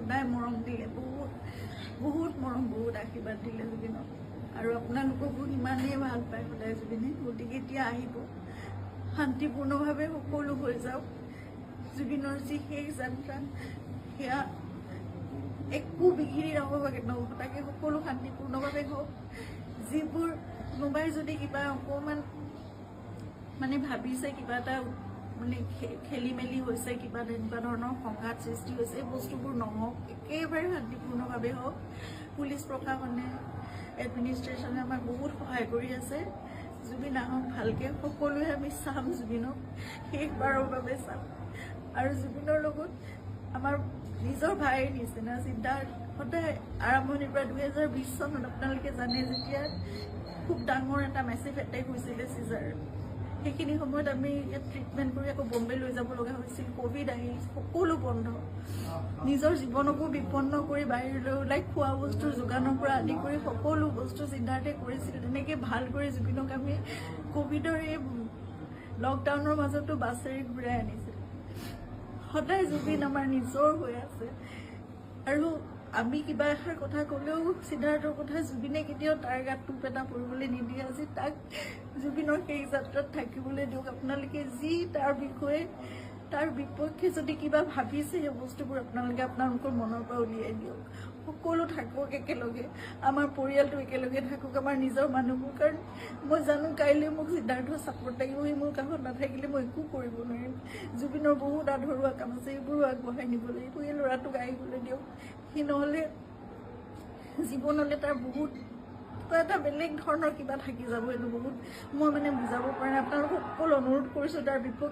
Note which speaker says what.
Speaker 1: সদায় মৰম দিলে, বহুত মৰম, বহুত আশীৰ্বাদ দিলে জুবিনক। আৰু আপোনালোককো ইমানেই ভাল পায় সদায় জুবিনে। গতিকে এতিয়া আহিব, শান্তিপূৰ্ণভাৱে সকলো হৈ যাওক। জুবিনৰ যি শেষ যাত্ৰা, সেয়া একো বিঘিনি নহ'ব, তাকে সকলো শান্তিপূৰ্ণভাৱে হওক। যিবোৰ কোনোবাই যদি কিবা অকণমান মানে ভাবিছে, কিবা এটা মানে খেলি মেলি হৈছে, কিবা তেনেকুৱা ধৰণৰ সংঘাত সৃষ্টি হৈছে, এই বস্তুবোৰ নহওক, একেবাৰে শান্তিপূৰ্ণভাৱে হওক। পুলিচ প্ৰশাসনে, এডমিনিষ্ট্ৰেশ্যনে আমাক বহুত সহায় কৰি আছে। জুবিন আহক ভালকৈ, সকলোৱে আমি চাম জুবিনক, শেষবাৰৰ বাবে চাম। আৰু জুবিনৰ লগত আমাৰ নিজৰ ভাইৰ নিচিনা চিদ্ধাৰ্থ সদায় আৰম্ভণিৰ পৰা 2020 চনত আপোনালোকে জানে, যেতিয়া খুব ডাঙৰ এটা মেচিভ এটেক হৈছিলে চিজাৰ, সেইখিনি সময়ত আমি ইয়াত ট্ৰিটমেণ্ট কৰি আকৌ বম্বে লৈ যাব লগা হৈছিল। ক'ভিড আহিল, সকলো বন্ধ, নিজৰ জীৱনকো বিপন্ন কৰি বাহিৰলৈ ওলাই খোৱা বস্তুৰ যোগানৰ পৰা আদি কৰি সকলো বস্তু চিদ্ধাৰ্থে কৰিছিল। তেনেকৈ ভাল কৰি জুবিনক আমি ক'ভিডৰ এই লকডাউনৰ মাজতো বাছেৰে ঘূৰাই আনিছিল। সদায় জুবিন আমাৰ নিজৰ হৈ আছে। আৰু আমি কিবা এষাৰ কথা ক'লেও সিদ্ধাৰ্থৰ কথা জুবিনে কেতিয়াও তাৰ গাত টোপ এটা পৰিবলৈ নিদিয়ে। আজি তাক জুবিনৰ সেই যাত্ৰাত থাকিবলৈ দিয়ক। আপোনালোকে যি তাৰ বিষয়ে, তাৰ বিপক্ষে যদি কিবা ভাবিছে, সেই বস্তুবোৰ আপোনালোকে আপোনালোকৰ মনৰ পৰা উলিয়াই দিয়ক। সকলো থাকক একেলগে, আমাৰ পৰিয়ালটো একেলগে থাকক, আমাৰ নিজৰ মানুহবোৰ। কাৰণ মই জানো কাইলৈ মোক সিদ্ধাৰ্থৰ ছাপোৰ্ট লাগিব, সি মোৰ কাষত নাথাকিলে মই একো কৰিব নোৱাৰিম। জুবিনৰ বহুত আধৰুৱা কাম আছে, সেইবোৰো আগবঢ়াই নিব লাগিব। এই ল'ৰাটোক আহিবলৈ দিয়ক। সি নহ'লে জীৱনলৈ তাৰ বহুত এটা বেলেগ ধৰণৰ কিবা থাকি যাব। এইটো বহুত মই মানে বুজাব পৰা নাই। আপোনালোকক সকলো অনুৰোধ কৰিছোঁ তাৰ বিপক্ষে